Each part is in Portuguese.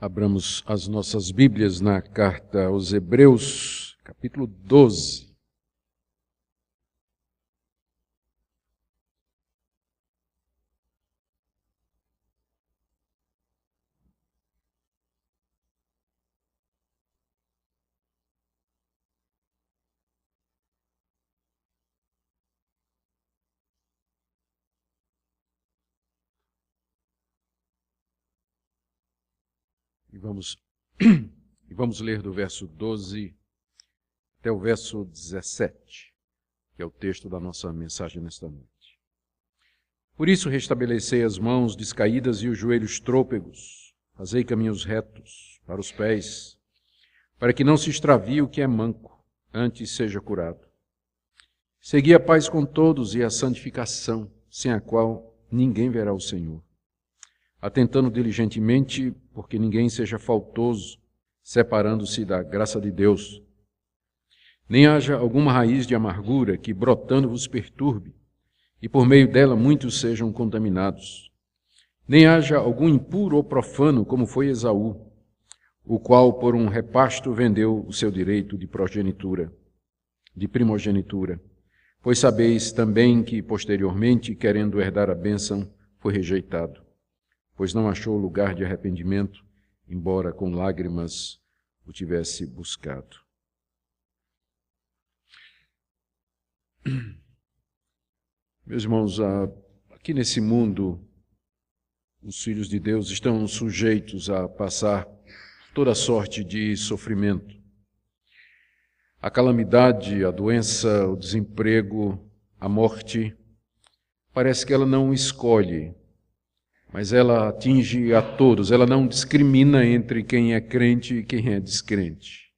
Abramos as nossas Bíblias na carta aos Hebreus, capítulo 12. E vamos ler do verso 12 até o verso 17, que é o texto da nossa mensagem nesta noite. Por isso restabelecei as mãos descaídas e os joelhos trôpegos, fazei caminhos retos para os pés, para que não se extravie o que é manco, antes seja curado. Segui a paz com todos e a santificação, sem a qual ninguém verá o Senhor. Atentando diligentemente, porque ninguém seja faltoso, separando-se da graça de Deus. Nem haja alguma raiz de amargura que, brotando, vos perturbe, e por meio dela muitos sejam contaminados. Nem haja algum impuro ou profano, como foi Esaú, o qual por um repasto vendeu o seu direito de primogenitura. Pois sabeis também que, posteriormente, querendo herdar a bênção, foi rejeitado. Pois não achou lugar de arrependimento, embora com lágrimas o tivesse buscado. Meus irmãos, aqui nesse mundo, os filhos de Deus estão sujeitos a passar toda sorte de sofrimento. A calamidade, a doença, o desemprego, a morte, parece que ela não escolhe, mas ela atinge a todos, ela não discrimina entre quem é crente e quem é descrente.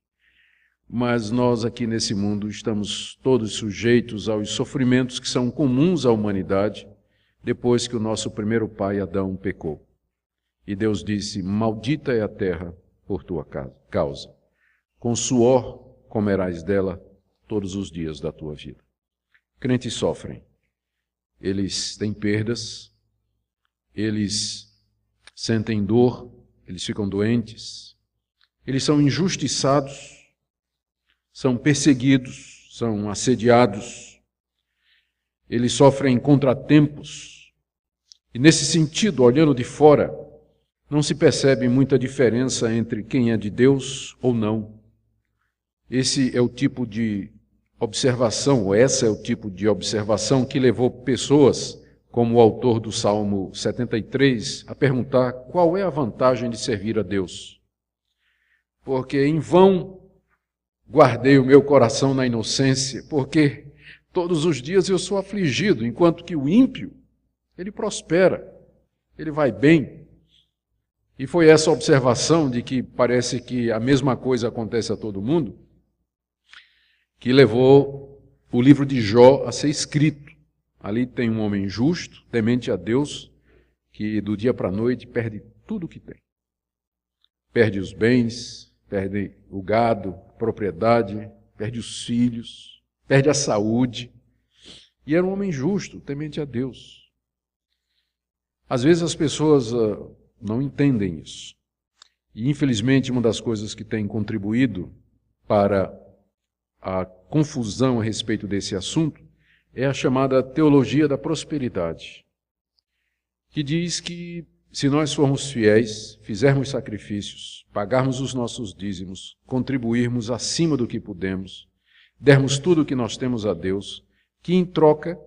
Mas nós aqui nesse mundo estamos todos sujeitos aos sofrimentos que são comuns à humanidade depois que o nosso primeiro pai Adão pecou. E Deus disse: maldita é a terra por tua causa. Com suor comerás dela todos os dias da tua vida. Crentes sofrem, eles têm perdas, eles sentem dor, eles ficam doentes, eles são injustiçados, são perseguidos, são assediados, eles sofrem contratempos. E nesse sentido, olhando de fora, não se percebe muita diferença entre quem é de Deus ou não. Esse é o tipo de observação, ou essa é o tipo de observação que levou pessoas como o autor do Salmo 73, a perguntar qual é a vantagem de servir a Deus. Porque em vão guardei o meu coração na inocência, porque todos os dias eu sou afligido, enquanto que o ímpio, ele prospera, ele vai bem. E foi essa observação de que parece que a mesma coisa acontece a todo mundo, que levou o livro de Jó a ser escrito. Ali tem um homem justo, temente a Deus, que do dia para a noite perde tudo o que tem. Perde os bens, perde o gado, a propriedade, perde os filhos, perde a saúde. E era um homem justo, temente a Deus. Às vezes as pessoas não entendem isso. E infelizmente uma das coisas que tem contribuído para a confusão a respeito desse assunto é a chamada teologia da prosperidade, que diz que se nós formos fiéis, fizermos sacrifícios, pagarmos os nossos dízimos, contribuirmos acima do que podemos, dermos tudo o que nós temos a Deus, que em troca,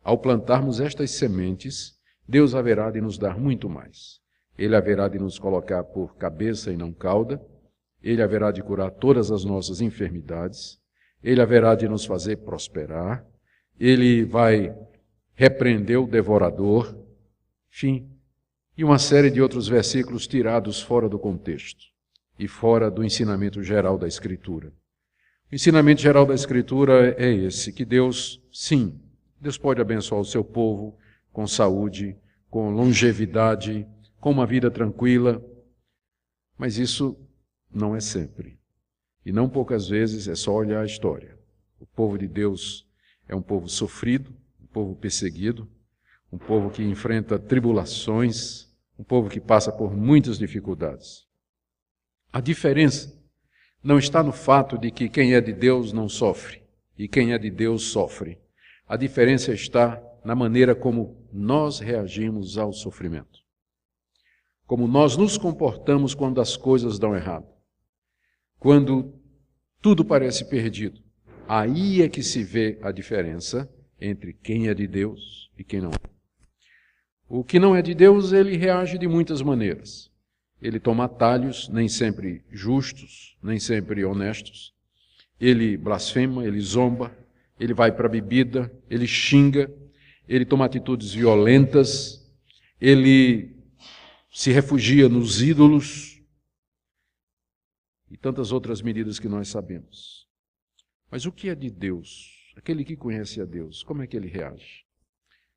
ao plantarmos estas sementes, Deus haverá de nos dar muito mais. Ele haverá de nos colocar por cabeça e não cauda, Ele haverá de curar todas as nossas enfermidades, Ele haverá de nos fazer prosperar, Ele vai repreender o devorador, enfim, e uma série de outros versículos tirados fora do contexto e fora do ensinamento geral da Escritura. O ensinamento geral da Escritura é esse, que Deus, sim, Deus pode abençoar o seu povo com saúde, com longevidade, com uma vida tranquila, mas isso não é sempre. E não poucas vezes é só olhar a história. O povo de Deus é um povo sofrido, um povo perseguido, um povo que enfrenta tribulações, um povo que passa por muitas dificuldades. A diferença não está no fato de que quem é de Deus não sofre e quem é de Deus sofre. A diferença está na maneira como nós reagimos ao sofrimento. Como nós nos comportamos quando as coisas dão errado. Quando tudo parece perdido. Aí é que se vê a diferença entre quem é de Deus e quem não é. O que não é de Deus, ele reage de muitas maneiras. Ele toma atalhos, nem sempre justos, nem sempre honestos. Ele blasfema, ele zomba, ele vai para a bebida, ele xinga, ele toma atitudes violentas, ele se refugia nos ídolos e tantas outras medidas que nós sabemos. Mas o que é de Deus? Aquele que conhece a Deus, como é que ele reage?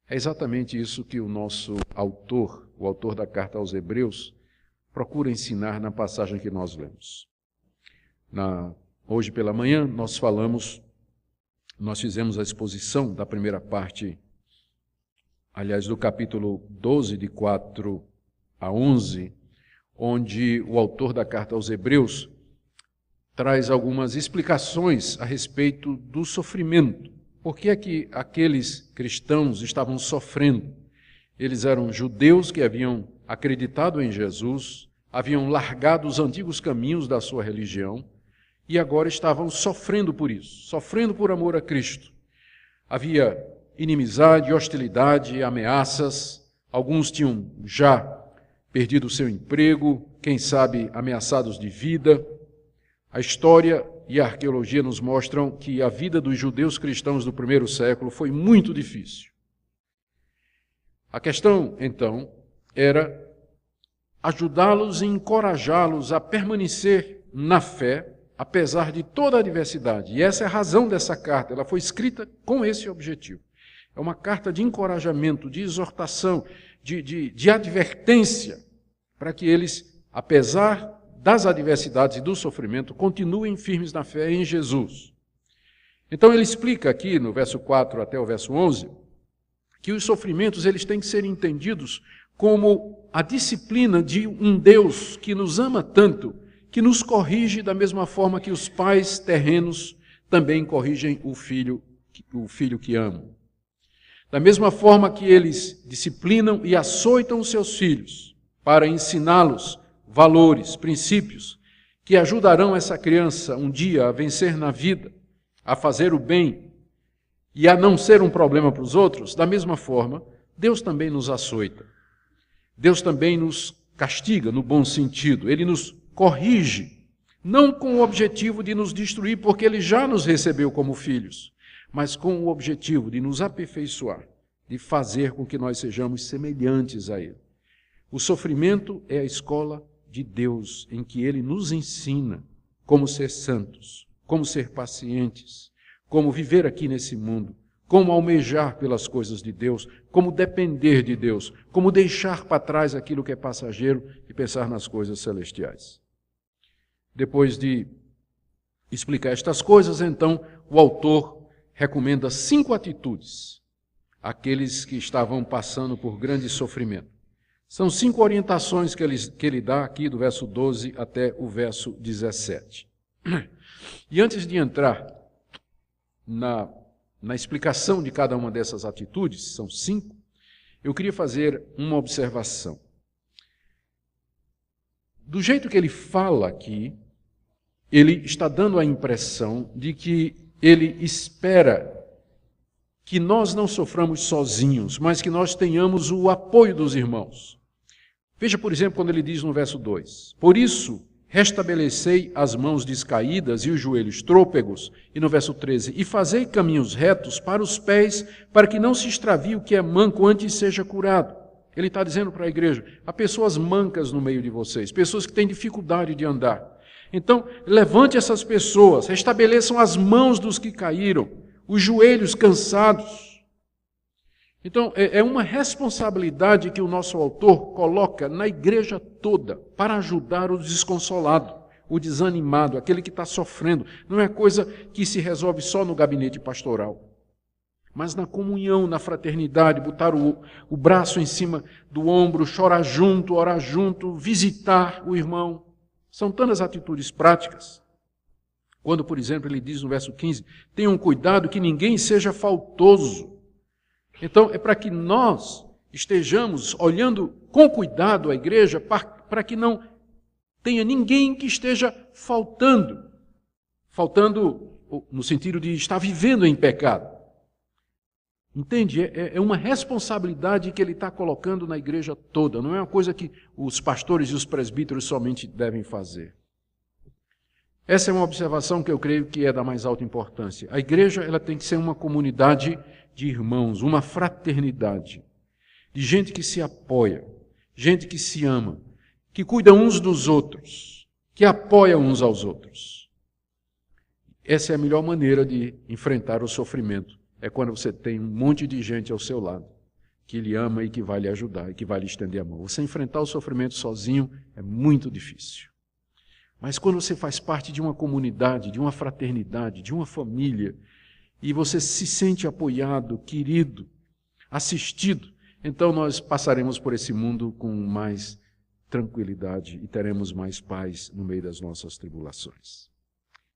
É exatamente isso que o nosso autor, o autor da carta aos Hebreus, procura ensinar na passagem que nós lemos. Hoje pela manhã nós fizemos a exposição da primeira parte, aliás, do capítulo 12, de 4 a 11, onde o autor da carta aos Hebreus traz algumas explicações a respeito do sofrimento. Por que é que aqueles cristãos estavam sofrendo? Eles eram judeus que haviam acreditado em Jesus, haviam largado os antigos caminhos da sua religião e agora estavam sofrendo por isso, sofrendo por amor a Cristo. Havia inimizade, hostilidade, ameaças, alguns tinham já perdido o seu emprego, quem sabe ameaçados de vida. A história e a arqueologia nos mostram que a vida dos judeus cristãos do primeiro século foi muito difícil. A questão, então, era ajudá-los e encorajá-los a permanecer na fé, apesar de toda a adversidade. E essa é a razão dessa carta, ela foi escrita com esse objetivo. É uma carta de encorajamento, de exortação, de advertência, para que eles, apesar das adversidades e do sofrimento, continuem firmes na fé em Jesus. Então ele explica aqui, no verso 4 até o verso 11, que os sofrimentos eles têm que ser entendidos como a disciplina de um Deus que nos ama tanto, que nos corrige da mesma forma que os pais terrenos também corrigem o filho que amam. Da mesma forma que eles disciplinam e açoitam os seus filhos para ensiná-los valores, princípios, que ajudarão essa criança um dia a vencer na vida, a fazer o bem e a não ser um problema para os outros, da mesma forma, Deus também nos açoita. Deus também nos castiga no bom sentido, Ele nos corrige, não com o objetivo de nos destruir, porque Ele já nos recebeu como filhos, mas com o objetivo de nos aperfeiçoar, de fazer com que nós sejamos semelhantes a Ele. O sofrimento é a escola de Deus, em que Ele nos ensina como ser santos, como ser pacientes, como viver aqui nesse mundo, como almejar pelas coisas de Deus, como depender de Deus, como deixar para trás aquilo que é passageiro e pensar nas coisas celestiais. Depois de explicar estas coisas, então, o autor recomenda 5 atitudes àqueles que estavam passando por grande sofrimento. São 5 orientações que ele dá aqui do verso 12 até o verso 17. E antes de entrar na explicação de cada uma dessas atitudes, são 5, eu queria fazer uma observação. Do jeito que ele fala aqui, ele está dando a impressão de que ele espera que nós não soframos sozinhos, mas que nós tenhamos o apoio dos irmãos. Veja, por exemplo, quando ele diz no verso 2, por isso restabelecei as mãos descaídas e os joelhos trôpegos, e no verso 13, e fazei caminhos retos para os pés, para que não se extravie o que é manco antes seja curado. Ele está dizendo para a igreja, há pessoas mancas no meio de vocês, pessoas que têm dificuldade de andar. Então, levante essas pessoas, restabeleçam as mãos dos que caíram, os joelhos cansados. Então, é uma responsabilidade que o nosso autor coloca na igreja toda para ajudar o desconsolado, o desanimado, aquele que está sofrendo. Não é coisa que se resolve só no gabinete pastoral, mas na comunhão, na fraternidade, botar o braço em cima do ombro, chorar junto, orar junto, visitar o irmão, São tantas atitudes práticas. Quando, por exemplo, ele diz no verso 15, tenham cuidado que ninguém seja faltoso. Então, é para que nós estejamos olhando com cuidado a igreja, para que não tenha ninguém que esteja faltando. Faltando no sentido de estar vivendo em pecado. Entende? É uma responsabilidade que ele está colocando na igreja toda. Não é uma coisa que os pastores e os presbíteros somente devem fazer. Essa é uma observação que eu creio que é da mais alta importância. A igreja ela tem que ser uma comunidade de irmãos, uma fraternidade, de gente que se apoia, gente que se ama, que cuida uns dos outros, que apoia uns aos outros. Essa é a melhor maneira de enfrentar o sofrimento. É quando você tem um monte de gente ao seu lado, que lhe ama e que vai lhe ajudar, e que vai lhe estender a mão. Você enfrentar o sofrimento sozinho é muito difícil. Mas quando você faz parte de uma comunidade, de uma fraternidade, de uma família, e você se sente apoiado, querido, assistido, então nós passaremos por esse mundo com mais tranquilidade e teremos mais paz no meio das nossas tribulações.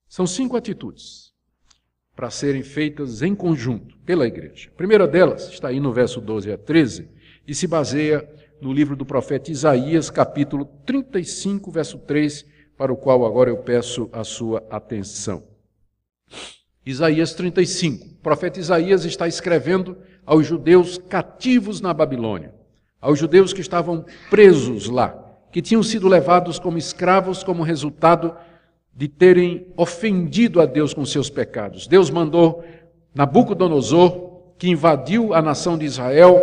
São 5 atitudes para serem feitas em conjunto pela igreja. A primeira delas está aí no verso 12 a 13 e se baseia no livro do profeta Isaías, capítulo 35, verso 3, para o qual agora eu peço a sua atenção. Isaías 35. O profeta Isaías está escrevendo aos judeus cativos na Babilônia, aos judeus que estavam presos lá, que tinham sido levados como escravos como resultado de terem ofendido a Deus com seus pecados. Deus mandou Nabucodonosor, que invadiu a nação de Israel,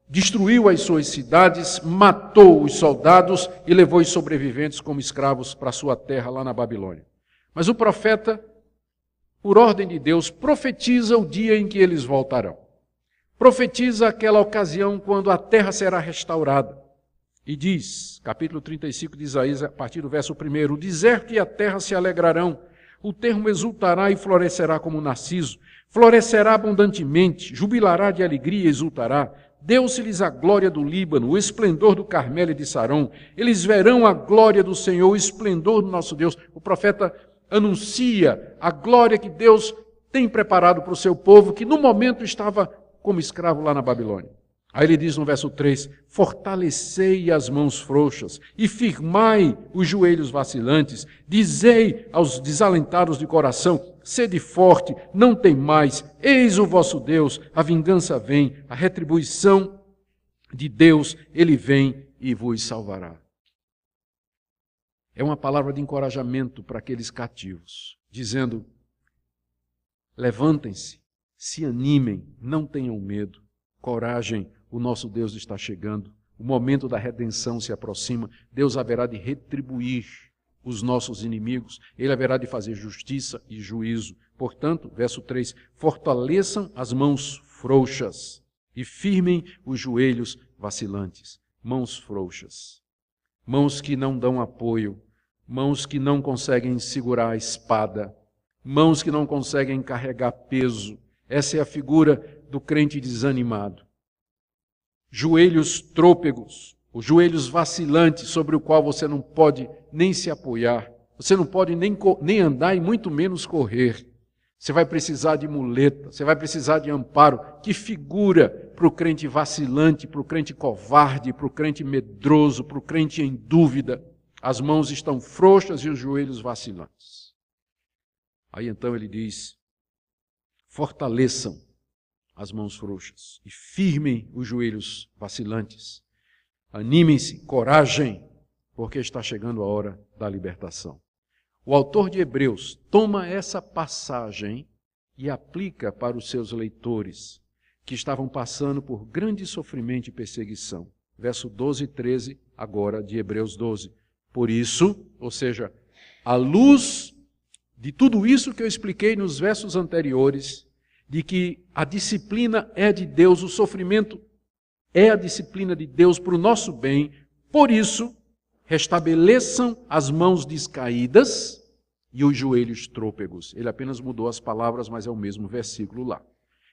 destruiu as suas cidades, matou os soldados e levou os sobreviventes como escravos para a sua terra lá na Babilônia. Mas o profeta, por ordem de Deus, profetiza o dia em que eles voltarão. Profetiza aquela ocasião quando a terra será restaurada. E diz, capítulo 35 de Isaías, a partir do verso 1, o deserto e a terra se alegrarão, o termo exultará e florescerá como narciso, florescerá abundantemente, jubilará de alegria e exultará. Deu-se-lhes a glória do Líbano, o esplendor do Carmelo e de Sarão. Eles verão a glória do Senhor, o esplendor do nosso Deus. O profeta anuncia a glória que Deus tem preparado para o seu povo, que no momento estava como escravo lá na Babilônia. Aí ele diz no verso 3, fortalecei as mãos frouxas e firmai os joelhos vacilantes. Dizei aos desalentados de coração, sede forte, não temais, eis o vosso Deus, a vingança vem, a retribuição de Deus, ele vem e vos salvará. É uma palavra de encorajamento para aqueles cativos, dizendo, levantem-se, se animem, não tenham medo, coragem, o nosso Deus está chegando, o momento da redenção se aproxima, Deus haverá de retribuir os nossos inimigos, ele haverá de fazer justiça e juízo. Portanto, verso 3, fortaleçam as mãos frouxas e firmem os joelhos vacilantes. Mãos frouxas, mãos que não dão apoio, mãos que não conseguem segurar a espada, mãos que não conseguem carregar peso. Essa é a figura do crente desanimado. Joelhos trôpegos, os joelhos vacilantes sobre o qual você não pode nem se apoiar, você não pode nem andar e muito menos correr. Você vai precisar de muleta, você vai precisar de amparo. Que figura para o crente vacilante, para o crente covarde, para o crente medroso, para o crente em dúvida. As mãos estão frouxas e os joelhos vacilantes. Aí então ele diz, fortaleçam as mãos frouxas e firmem os joelhos vacilantes. Animem-se, coragem, porque está chegando a hora da libertação. O autor de Hebreus toma essa passagem e aplica para os seus leitores, que estavam passando por grande sofrimento e perseguição. Verso 12 e 13, agora de Hebreus 12. Por isso, ou seja, à luz de tudo isso que eu expliquei nos versos anteriores, de que a disciplina é de Deus, o sofrimento é a disciplina de Deus para o nosso bem, por isso, restabeleçam as mãos descaídas e os joelhos trôpegos. Ele apenas mudou as palavras, mas é o mesmo versículo lá.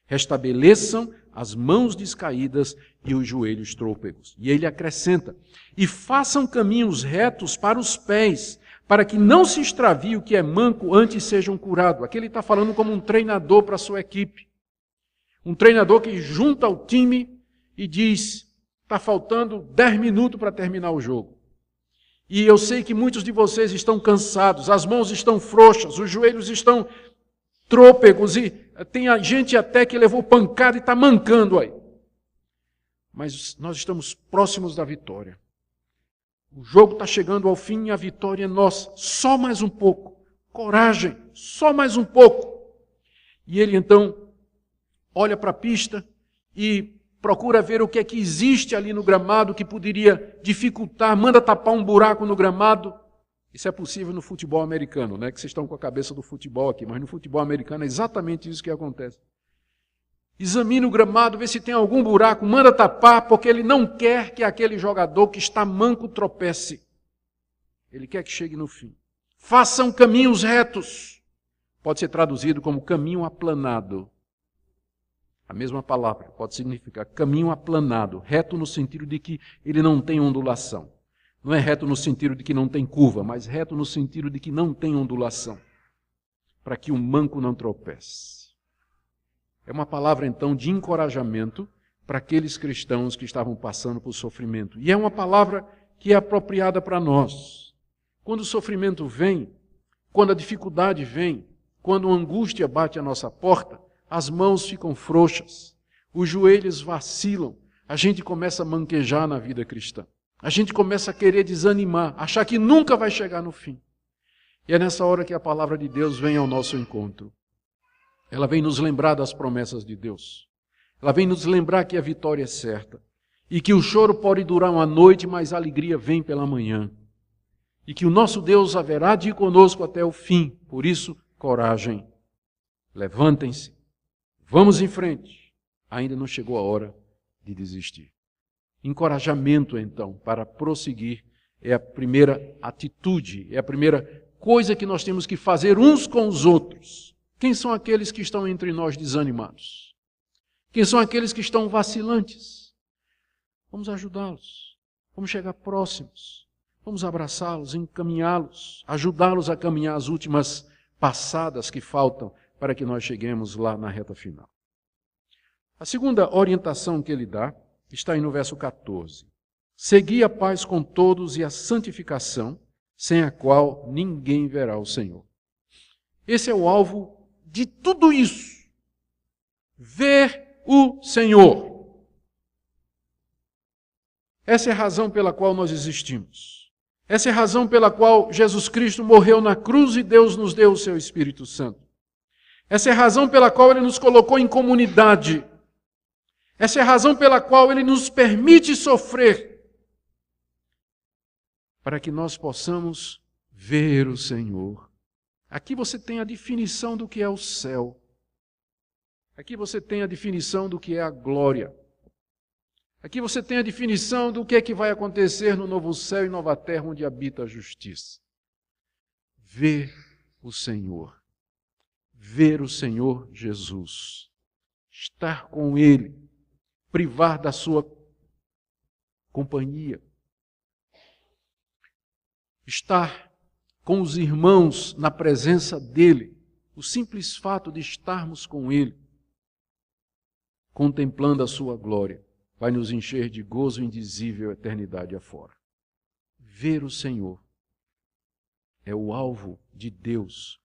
restabeleçam as mãos descaídas e os joelhos trôpegos. E ele acrescenta, e façam caminhos retos para os pés, para que não se extravie o que é manco antes sejam curados. Aqui ele está falando como um treinador para a sua equipe. Um treinador que junta o time e diz, está faltando 10 minutos para terminar o jogo. E eu sei que muitos de vocês estão cansados, as mãos estão frouxas, os joelhos estão trôpegos e tem gente até que levou pancada e está mancando aí. Mas nós estamos próximos da vitória. O jogo está chegando ao fim e a vitória é nossa. Só mais um pouco. Coragem, só mais um pouco. E ele então olha para a pista e procura ver o que é que existe ali no gramado que poderia dificultar, manda tapar um buraco no gramado. Isso é possível no futebol americano, né? Que vocês estão com a cabeça do futebol aqui, mas no futebol americano é exatamente isso que acontece. Examina o gramado, vê se tem algum buraco, manda tapar, porque ele não quer que aquele jogador que está manco tropece. Ele quer que chegue no fim. Façam caminhos retos. Pode ser traduzido como caminho aplanado. A mesma palavra pode significar caminho aplanado, reto no sentido de que ele não tem ondulação. Não é reto no sentido de que não tem curva, mas reto no sentido de que não tem ondulação, para que o manco não tropece. É uma palavra, então, de encorajamento para aqueles cristãos que estavam passando por sofrimento. E é uma palavra que é apropriada para nós. Quando o sofrimento vem, quando a dificuldade vem, quando a angústia bate à nossa porta, as mãos ficam frouxas, os joelhos vacilam, a gente começa a manquejar na vida cristã. A gente começa a querer desanimar, achar que nunca vai chegar no fim. E é nessa hora que a palavra de Deus vem ao nosso encontro. Ela vem nos lembrar das promessas de Deus. Ela vem nos lembrar que a vitória é certa. E que o choro pode durar uma noite, mas a alegria vem pela manhã. E que o nosso Deus haverá de ir conosco até o fim. Por isso, coragem. Levantem-se. Vamos em frente. Ainda não chegou a hora de desistir. Encorajamento, então, para prosseguir é a primeira atitude, é a primeira coisa que nós temos que fazer uns com os outros. Quem são aqueles que estão entre nós desanimados? Quem são aqueles que estão vacilantes? Vamos ajudá-los. Vamos chegar próximos. Vamos abraçá-los, encaminhá-los, ajudá-los a caminhar as últimas passadas que faltam para que nós cheguemos lá na reta final. A segunda orientação que ele dá está aí no verso 14. Segui a paz com todos e a santificação, sem a qual ninguém verá o Senhor. Esse é o alvo de tudo isso. Ver o Senhor. Essa é a razão pela qual nós existimos. Essa é a razão pela qual Jesus Cristo morreu na cruz e Deus nos deu o seu Espírito Santo. Essa é a razão pela qual Ele nos colocou em comunidade. Essa é a razão pela qual Ele nos permite sofrer. Para que nós possamos ver o Senhor. Aqui você tem a definição do que é o céu. Aqui você tem a definição do que é a glória. Aqui você tem a definição do que é que vai acontecer no novo céu e nova terra onde habita a justiça. Ver o Senhor. Ver o Senhor Jesus. Estar com Ele. Privar da sua companhia. Estar com os irmãos na presença dEle. O simples fato de estarmos com Ele, contemplando a sua glória, vai nos encher de gozo indizível a eternidade afora. Ver o Senhor é o alvo de Deus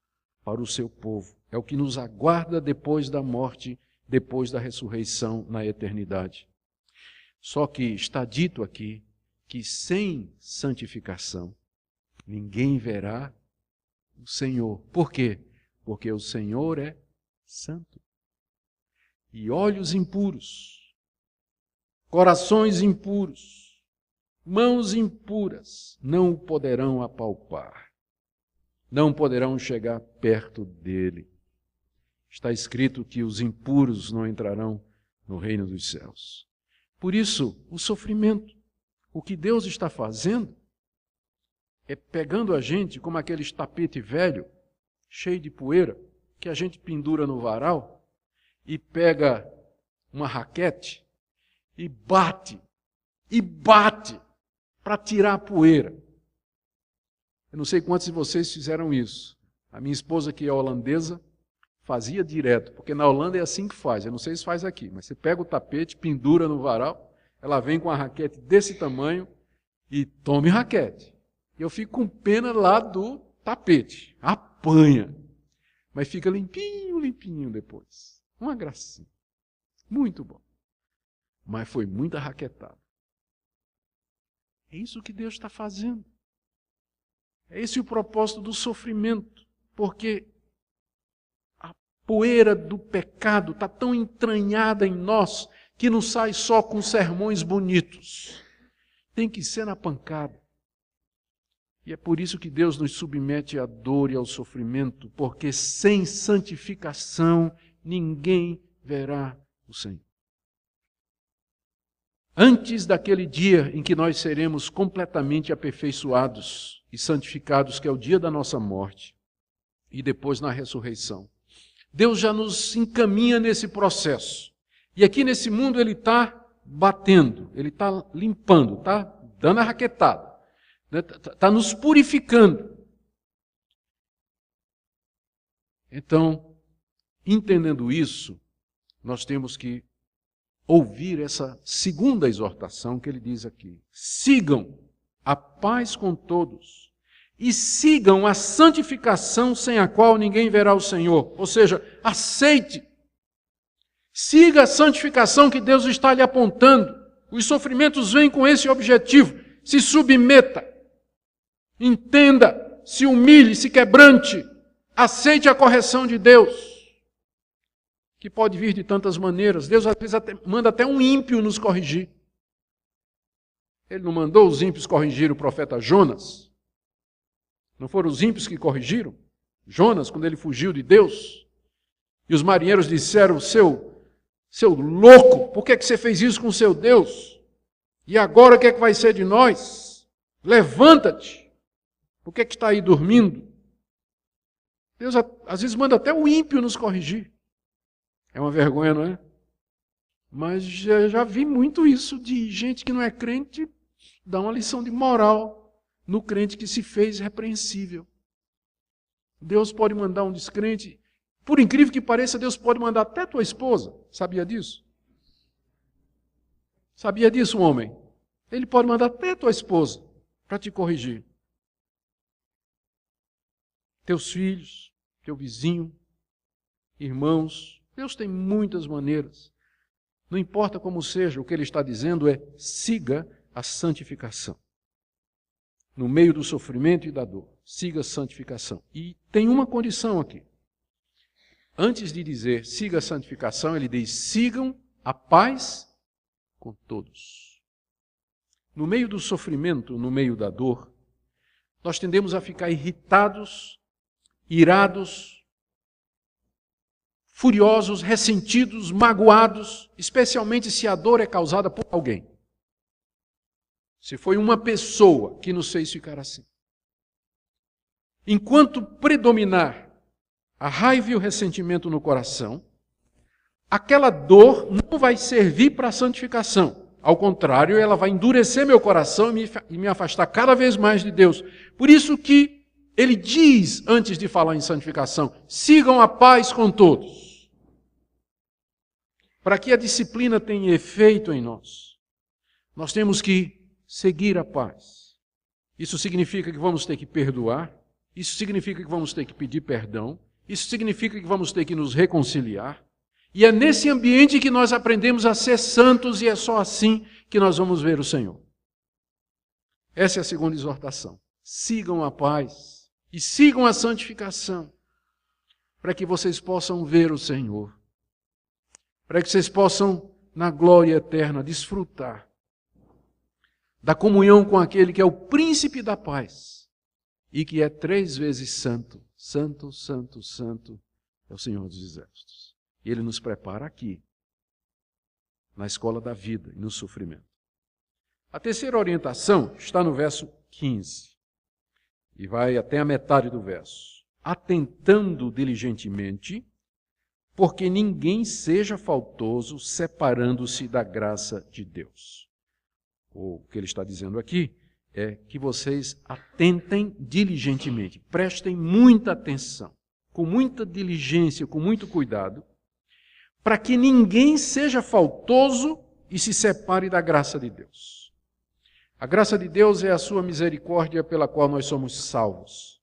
para o seu povo. É o que nos aguarda depois da morte, depois da ressurreição na eternidade. Só que está dito aqui que sem santificação ninguém verá o Senhor. Por quê? Porque o Senhor é santo. E olhos impuros, corações impuros, mãos impuras não o poderão apalpar. Não poderão chegar perto dele. Está escrito que os impuros não entrarão no reino dos céus. Por isso, o sofrimento, o que Deus está fazendo, é pegando a gente como aqueles tapete velho, cheio de poeira, que a gente pendura no varal, e pega uma raquete e bate para tirar a poeira. Eu não sei quantos de vocês fizeram isso. A minha esposa, que é holandesa, fazia direto, porque na Holanda é assim que faz. Eu não sei se faz aqui, mas você pega o tapete, pendura no varal, ela vem com a raquete desse tamanho e tome raquete. Eu fico com pena lá do tapete. Apanha. Mas fica limpinho depois. Uma gracinha. Muito bom. Mas foi muita raquetada. É isso que Deus está fazendo. É esse o propósito do sofrimento. Porque a poeira do pecado está tão entranhada em nós que não sai só com sermões bonitos. Tem que ser na pancada. E é por isso que Deus nos submete à dor e ao sofrimento, porque sem santificação ninguém verá o Senhor. Antes daquele dia em que nós seremos completamente aperfeiçoados e santificados, que é o dia da nossa morte, e depois na ressurreição, Deus já nos encaminha nesse processo. E aqui nesse mundo Ele está batendo, Ele está limpando, está dando a raquetada. Está nos purificando. Então, entendendo isso, nós temos que ouvir essa segunda exortação que ele diz aqui. Sigam a paz com todos e sigam a santificação sem a qual ninguém verá o Senhor. Ou seja, aceite. Siga a santificação que Deus está lhe apontando. Os sofrimentos vêm com esse objetivo. Se submeta. Entenda, se humilhe, se quebrante, aceite a correção de Deus, que pode vir de tantas maneiras. Deus às vezes manda até um ímpio nos corrigir. Ele não mandou os ímpios corrigir o profeta Jonas? Não foram os ímpios que corrigiram Jonas quando ele fugiu de Deus? E os marinheiros disseram, seu louco, por que você fez isso com o seu Deus? E agora o que é que vai ser de nós? Levanta-te. Por que está aí dormindo? Deus às vezes manda até o ímpio nos corrigir. É uma vergonha, não é? Mas já vi muito isso de gente que não é crente dar uma lição de moral no crente que se fez repreensível. Deus pode mandar um descrente. Por incrível que pareça, Deus pode mandar até tua esposa. Sabia disso? Sabia disso, homem? Ele pode mandar até tua esposa para te corrigir. Teus filhos, teu vizinho, irmãos. Deus tem muitas maneiras. Não importa como seja, o que Ele está dizendo é: siga a santificação. No meio do sofrimento e da dor, siga a santificação. E tem uma condição aqui. Antes de dizer siga a santificação, Ele diz: sigam a paz com todos. No meio do sofrimento, no meio da dor, nós tendemos a ficar irritados, irados, furiosos, ressentidos, magoados, especialmente se a dor é causada por alguém. Se foi uma pessoa que nos fez ficar assim. Enquanto predominar a raiva e o ressentimento no coração, aquela dor não vai servir para a santificação. Ao contrário, ela vai endurecer meu coração e me afastar cada vez mais de Deus. Por isso que ele diz, antes de falar em santificação, sigam a paz com todos. Para que a disciplina tenha efeito em nós, nós temos que seguir a paz. Isso significa que vamos ter que perdoar, isso significa que vamos ter que pedir perdão, isso significa que vamos ter que nos reconciliar. E é nesse ambiente que nós aprendemos a ser santos e é só assim que nós vamos ver o Senhor. Essa é a segunda exortação. Sigam a paz. E sigam a santificação, para que vocês possam ver o Senhor, para que vocês possam, na glória eterna, desfrutar da comunhão com aquele que é o príncipe da paz e que é 3 vezes santo. Santo, santo, santo é o Senhor dos Exércitos. E Ele nos prepara aqui, na escola da vida e no sofrimento. A terceira orientação está no verso 15. E vai até a metade do verso. Atentando diligentemente porque ninguém seja faltoso, separando-se da graça de Deus. O que ele está dizendo aqui é que vocês atentem diligentemente, prestem muita atenção, com muita diligência, com muito cuidado, para que ninguém seja faltoso e se separe da graça de Deus. A graça de Deus é a sua misericórdia pela qual nós somos salvos.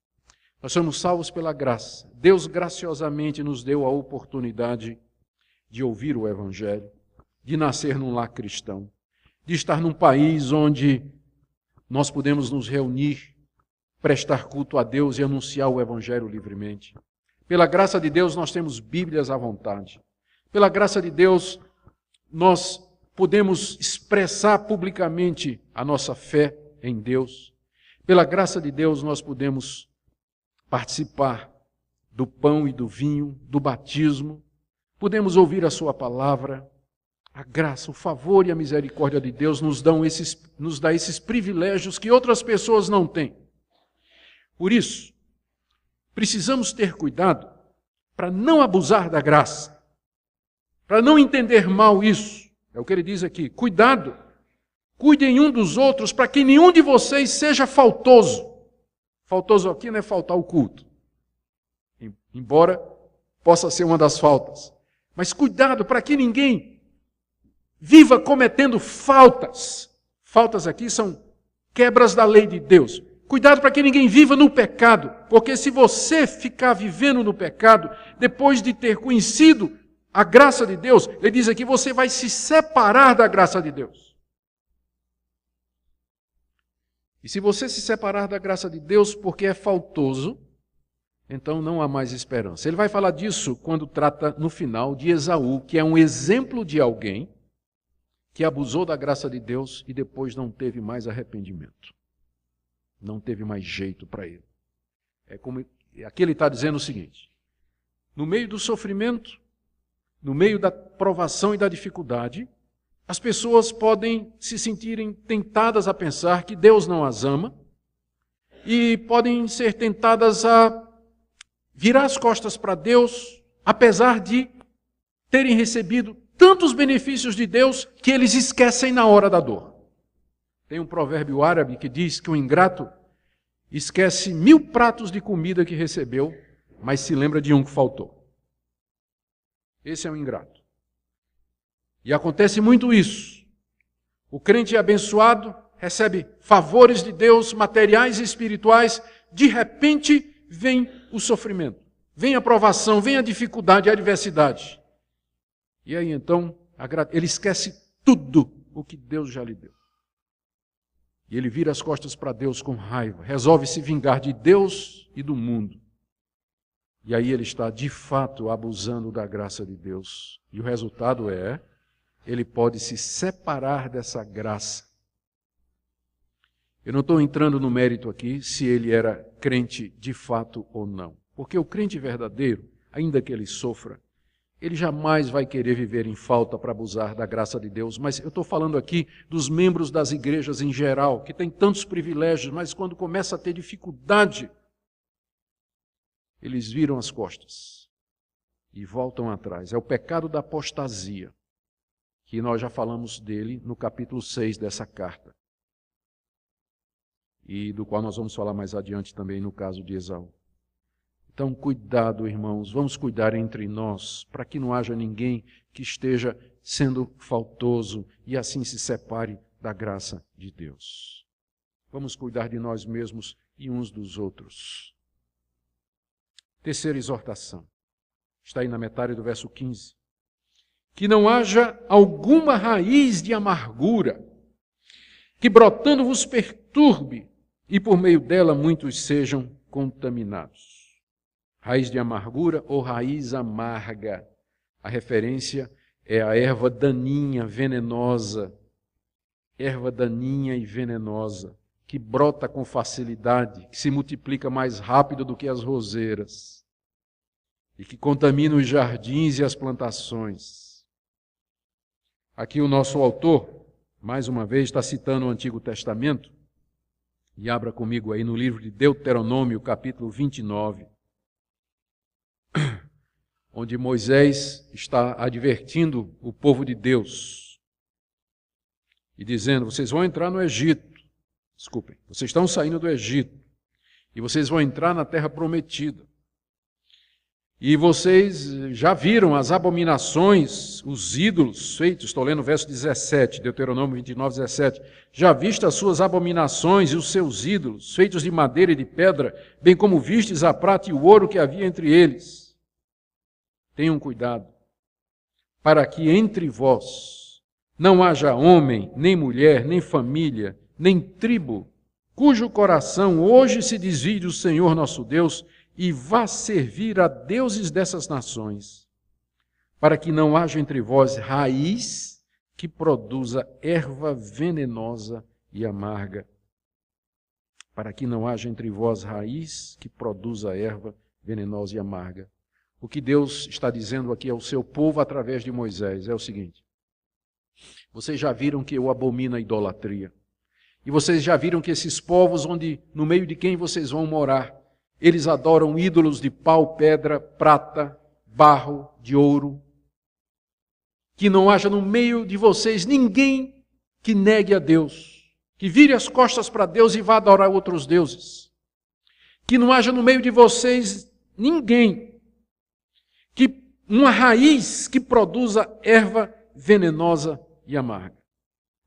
Nós somos salvos pela graça. Deus graciosamente nos deu a oportunidade de ouvir o Evangelho, de nascer num lar cristão, de estar num país onde nós podemos nos reunir, prestar culto a Deus e anunciar o Evangelho livremente. Pela graça de Deus nós temos Bíblias à vontade. Pela graça de Deus nós podemos expressar publicamente a nossa fé em Deus. Pela graça de Deus nós podemos participar do pão e do vinho, do batismo. Podemos ouvir a sua palavra. A graça, o favor e a misericórdia de Deus nos dá esses privilégios que outras pessoas não têm. Por isso, precisamos ter cuidado para não abusar da graça, para não entender mal isso. É o que ele diz aqui. Cuidado, cuidem um dos outros para que nenhum de vocês seja faltoso. Faltoso aqui não é faltar o culto, embora possa ser uma das faltas. Mas cuidado para que ninguém viva cometendo faltas. Faltas aqui são quebras da lei de Deus. Cuidado para que ninguém viva no pecado, porque se você ficar vivendo no pecado, depois de ter conhecido a graça de Deus, ele diz aqui, você vai se separar da graça de Deus. E se você se separar da graça de Deus porque é faltoso, então não há mais esperança. Ele vai falar disso quando trata no final de Esaú, que é um exemplo de alguém que abusou da graça de Deus e depois não teve mais arrependimento. Não teve mais jeito para ele. Aqui ele está dizendo o seguinte, no meio do sofrimento, no meio da provação e da dificuldade, as pessoas podem se sentirem tentadas a pensar que Deus não as ama e podem ser tentadas a virar as costas para Deus, apesar de terem recebido tantos benefícios de Deus que eles esquecem na hora da dor. Tem um provérbio árabe que diz que o ingrato esquece 1000 pratos de comida que recebeu, mas se lembra de um que faltou. Esse é o ingrato. E acontece muito isso. O crente abençoado recebe favores de Deus, materiais e espirituais, de repente vem o sofrimento, vem a provação, vem a dificuldade, a adversidade. E aí então, ele esquece tudo o que Deus já lhe deu. E ele vira as costas para Deus com raiva, resolve se vingar de Deus e do mundo. E aí ele está, de fato, abusando da graça de Deus. E o resultado é, ele pode se separar dessa graça. Eu não estou entrando no mérito aqui se ele era crente de fato ou não. Porque o crente verdadeiro, ainda que ele sofra, ele jamais vai querer viver em falta para abusar da graça de Deus. Mas eu estou falando aqui dos membros das igrejas em geral, que têm tantos privilégios, mas quando começa a ter dificuldade, eles viram as costas e voltam atrás. É o pecado da apostasia, que nós já falamos dele no capítulo 6 dessa carta, e do qual nós vamos falar mais adiante também no caso de Esaú. Então, cuidado, irmãos, vamos cuidar entre nós, para que não haja ninguém que esteja sendo faltoso e assim se separe da graça de Deus. Vamos cuidar de nós mesmos e uns dos outros. Terceira exortação, está aí na metade do verso 15. Que não haja alguma raiz de amargura, que brotando vos perturbe, e por meio dela muitos sejam contaminados. Raiz de amargura ou raiz amarga. A referência é a erva daninha, venenosa. Erva daninha e venenosa, que brota com facilidade, que se multiplica mais rápido do que as roseiras, e que contamina os jardins e as plantações. Aqui o nosso autor, mais uma vez, está citando o Antigo Testamento, e abra comigo aí no livro de Deuteronômio, capítulo 29, onde Moisés está advertindo o povo de Deus e dizendo: vocês vão entrar no Egito, desculpem, vocês estão saindo do Egito e vocês vão entrar na terra prometida. E vocês já viram as abominações, os ídolos feitos, estou lendo o verso 17, Deuteronômio 29, 17. Já viste as suas abominações e os seus ídolos, feitos de madeira e de pedra, bem como vistes a prata e o ouro que havia entre eles. Tenham cuidado, para que entre vós não haja homem, nem mulher, nem família, nem tribo, cujo coração hoje se desvie do Senhor nosso Deus, e vá servir a deuses dessas nações, para que não haja entre vós raiz que produza erva venenosa e amarga. Para que não haja entre vós raiz que produza erva venenosa e amarga. O que Deus está dizendo aqui ao seu povo através de Moisés é o seguinte: vocês já viram que eu abomino a idolatria. E vocês já viram que esses povos, no meio de quem vocês vão morar, eles adoram ídolos de pau, pedra, prata, barro, de ouro. Que não haja no meio de vocês ninguém que negue a Deus, que vire as costas para Deus e vá adorar outros deuses. Que não haja no meio de vocês ninguém, uma raiz que produza erva venenosa e amarga.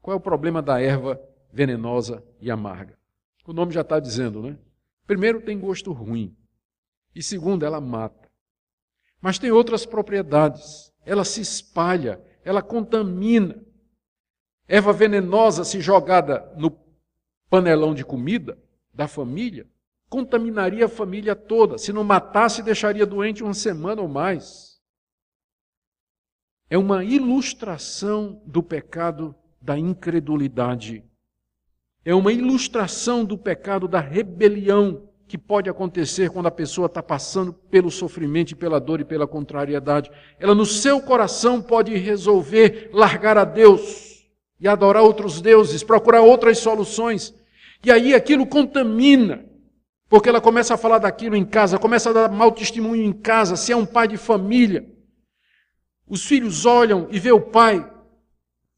Qual é o problema da erva venenosa e amarga? O nome já está dizendo, né? Primeiro, tem gosto ruim. E segundo, ela mata. Mas tem outras propriedades. Ela se espalha, ela contamina. Erva venenosa, se jogada no panelão de comida da família, contaminaria a família toda. Se não matasse, deixaria doente uma semana ou mais. É uma ilustração do pecado da incredulidade. É uma ilustração do pecado da rebelião que pode acontecer quando a pessoa está passando pelo sofrimento e pela dor e pela contrariedade. Ela no seu coração pode resolver largar a Deus e adorar outros deuses, procurar outras soluções. E aí aquilo contamina, porque ela começa a falar daquilo em casa, começa a dar mau testemunho em casa, se é um pai de família. Os filhos olham e vê o pai,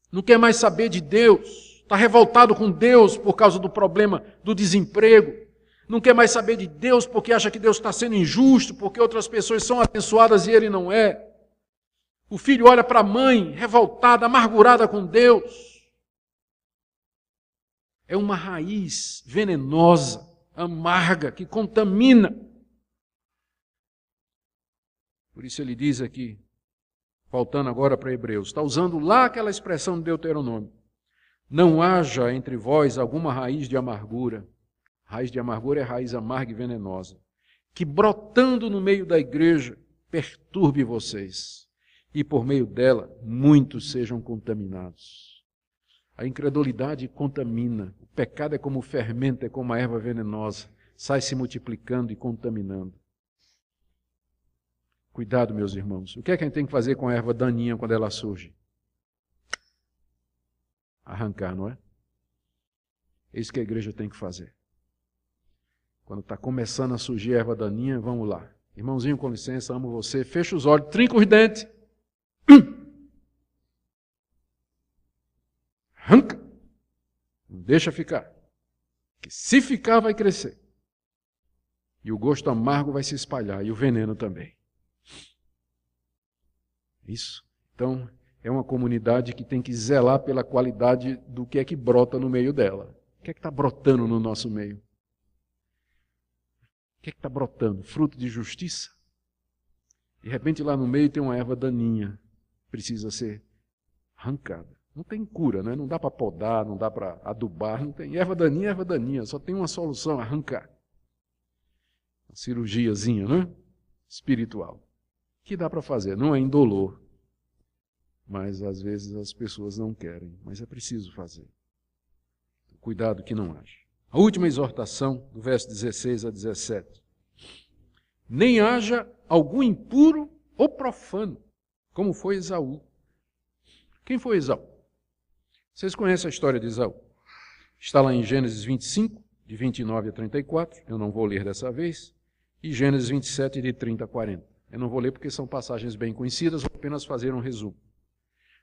não quer mais saber de Deus. Está revoltado com Deus por causa do problema do desemprego. Não quer mais saber de Deus porque acha que Deus está sendo injusto, porque outras pessoas são abençoadas e ele não é. O filho olha para a mãe, revoltada, amargurada com Deus. É uma raiz venenosa, amarga, que contamina. Por isso ele diz aqui, voltando agora para Hebreus, está usando lá aquela expressão de Deuteronômio: não haja entre vós alguma raiz de amargura. Raiz de amargura é raiz amarga e venenosa, que brotando no meio da igreja perturbe vocês, e por meio dela muitos sejam contaminados. A incredulidade contamina. O pecado é como o fermento, é como a erva venenosa, sai se multiplicando e contaminando. Cuidado, meus irmãos. O que é que a gente tem que fazer com a erva daninha quando ela surge? Arrancar, não é? É isso que a igreja tem que fazer. Quando está começando a surgir a erva daninha, vamos lá. Irmãozinho, com licença, amo você. Fecha os olhos, trinca os dentes. Arranca. Não deixa ficar. Porque se ficar, vai crescer. E o gosto amargo vai se espalhar. E o veneno também. Isso. Então, é uma comunidade que tem que zelar pela qualidade do que é que brota no meio dela. O que é que está brotando no nosso meio? O que é que está brotando? Fruto de justiça? De repente lá no meio tem uma erva daninha. Precisa ser arrancada. Não tem cura, né? Não dá para podar, não dá para adubar. Não tem. Erva daninha. Só tem uma solução: arrancar. Uma cirurgiazinha, né? Espiritual. Que dá para fazer. Não é indolor. Mas às vezes as pessoas não querem. Mas é preciso fazer. Cuidado que não haja. A última exortação, do verso 16 a 17. Nem haja algum impuro ou profano, como foi Esaú. Quem foi Esaú? Vocês conhecem a história de Esaú. Está lá em Gênesis 25, de 29 a 34. Eu não vou ler dessa vez. E Gênesis 27, de 30 a 40. Eu não vou ler porque são passagens bem conhecidas, vou apenas fazer um resumo.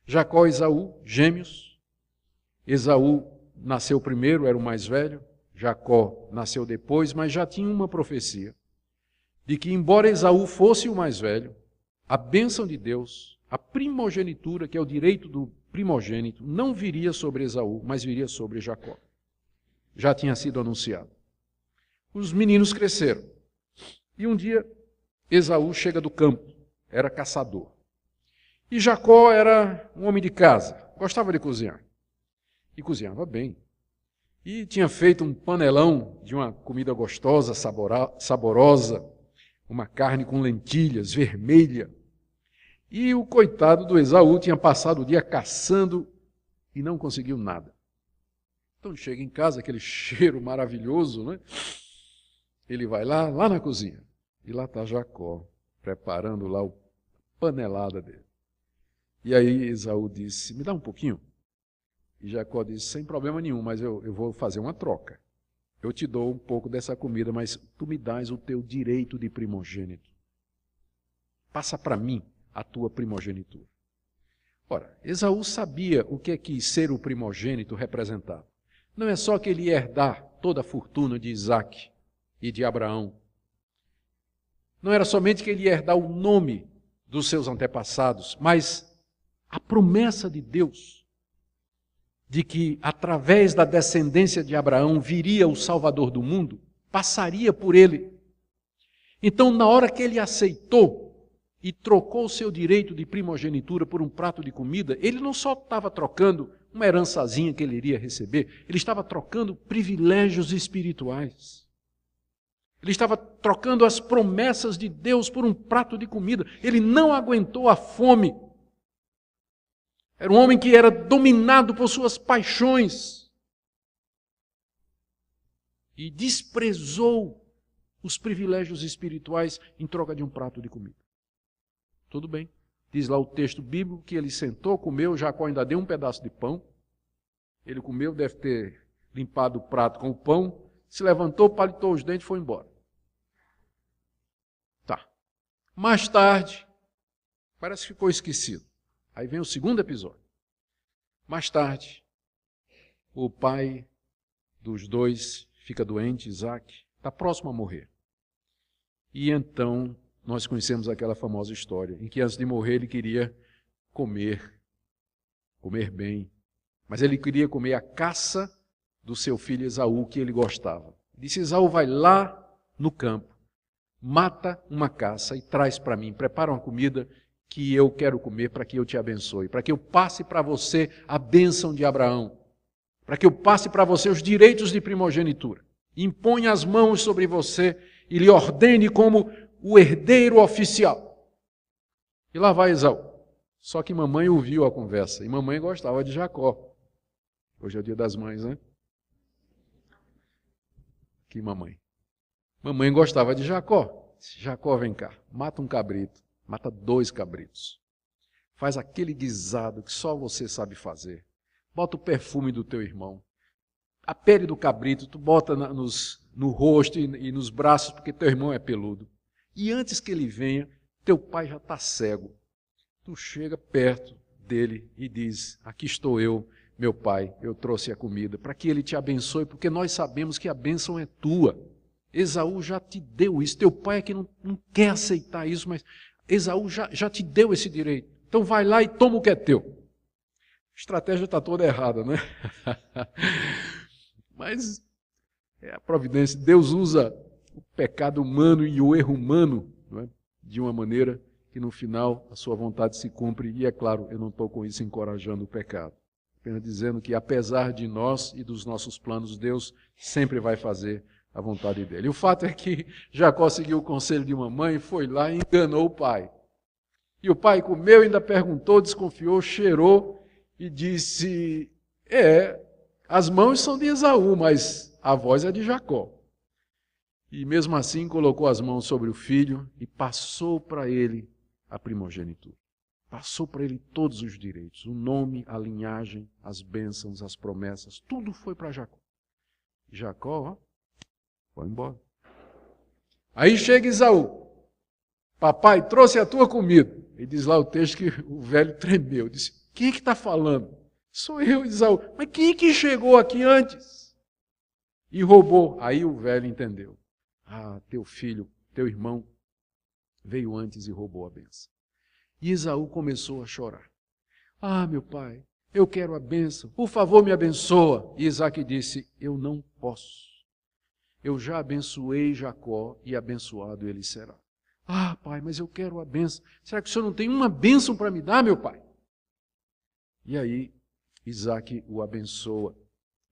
Jacó e Esaú, gêmeos. Esaú nasceu primeiro, era o mais velho. Jacó nasceu depois, mas já tinha uma profecia de que, embora Esaú fosse o mais velho, a bênção de Deus, a primogenitura, que é o direito do primogênito, não viria sobre Esaú, mas viria sobre Jacó. Já tinha sido anunciado. Os meninos cresceram. E um dia, Esaú chega do campo, era caçador. E Jacó era um homem de casa, gostava de cozinhar. E cozinhava bem. E tinha feito um panelão de uma comida gostosa, saborosa, uma carne com lentilhas, vermelha. E o coitado do Esaú tinha passado o dia caçando e não conseguiu nada. Então chega em casa, aquele cheiro maravilhoso, né? Ele vai lá na cozinha. E lá está Jacó, preparando lá a panelada dele. E aí Esaú disse, me dá um pouquinho. E Jacó disse, sem problema nenhum, mas eu vou fazer uma troca. Eu te dou um pouco dessa comida, mas tu me dás o teu direito de primogênito. Passa para mim a tua primogenitura. Ora, Esaú sabia o que ser o primogênito representava. Não é só que ele ia herdar toda a fortuna de Isaac e de Abraão. Não era somente que ele ia herdar o nome dos seus antepassados, mas a promessa de Deus de que, através da descendência de Abraão, viria o Salvador do mundo, passaria por ele. Então, na hora que ele aceitou e trocou o seu direito de primogenitura por um prato de comida, ele não só estava trocando uma herançazinha que ele iria receber, ele estava trocando privilégios espirituais. Ele estava trocando as promessas de Deus por um prato de comida. Ele não aguentou a fome. Era um homem que era dominado por suas paixões e desprezou os privilégios espirituais em troca de um prato de comida. Tudo bem. Diz lá o texto bíblico que ele sentou, comeu, Jacó ainda deu um pedaço de pão. Ele comeu, deve ter limpado o prato com o pão, se levantou, palitou os dentes e foi embora. Tá. Mais tarde, parece que ficou esquecido. Aí vem o segundo episódio. Mais tarde, o pai dos dois fica doente, Isaac, está próximo a morrer. E então nós conhecemos aquela famosa história em que antes de morrer ele queria comer bem, mas ele queria comer a caça do seu filho Esaú, que ele gostava. Disse, Esaú, vai lá no campo, mata uma caça e traz para mim, prepara uma comida que eu quero comer para que eu te abençoe, para que eu passe para você a bênção de Abraão, para que eu passe para você os direitos de primogenitura, imponha as mãos sobre você e lhe ordene como o herdeiro oficial. E lá vai Esaú. Só que mamãe ouviu a conversa, e mamãe gostava de Jacó. Hoje é o dia das mães, né? Que mamãe. Mamãe gostava de Jacó. Jacó, vem cá, mata um cabrito. Mata 2 cabritos. Faz aquele guisado que só você sabe fazer. Bota o perfume do teu irmão. A pele do cabrito tu bota no rosto e nos braços, porque teu irmão é peludo. E antes que ele venha, teu pai já está cego. Tu chega perto dele e diz, aqui estou eu, meu pai, eu trouxe a comida, para que ele te abençoe, porque nós sabemos que a bênção é tua. Esaú já te deu isso. Teu pai é que não quer aceitar isso, mas Esaú já te deu esse direito. Então vai lá e toma o que é teu. A estratégia está toda errada, né? Mas é a providência. Deus usa o pecado humano e o erro humano, não é? De uma maneira que no final a sua vontade se cumpre. E é claro, eu não estou com isso encorajando o pecado. Apenas dizendo que apesar de nós e dos nossos planos, Deus sempre vai fazer a vontade dele. E o fato é que Jacó seguiu o conselho de mamãe, foi lá e enganou o pai. E o pai comeu, ainda perguntou, desconfiou, cheirou e disse, as mãos são de Esaú, mas a voz é de Jacó. E mesmo assim colocou as mãos sobre o filho e passou para ele a primogenitura. Passou para ele todos os direitos, o nome, a linhagem, as bênçãos, as promessas, tudo foi para Jacó. Jacó, foi embora. Aí chega Esaú. papai, trouxe a tua comida. E diz lá o texto que o velho tremeu, disse, quem é que está falando? Sou eu, Esaú. Mas quem é que chegou aqui antes? E roubou. Aí o velho entendeu. Ah, teu filho, teu irmão, veio antes e roubou a bênção. E Esaú começou a chorar. Ah, meu pai, eu quero a bênção. Por favor, me abençoa. E Isaque disse, eu não posso. Eu já abençoei Jacó e abençoado ele será. Ah, pai, mas eu quero a bênção. Será que o senhor não tem uma bênção para me dar, meu pai? E aí, Isaque o abençoa,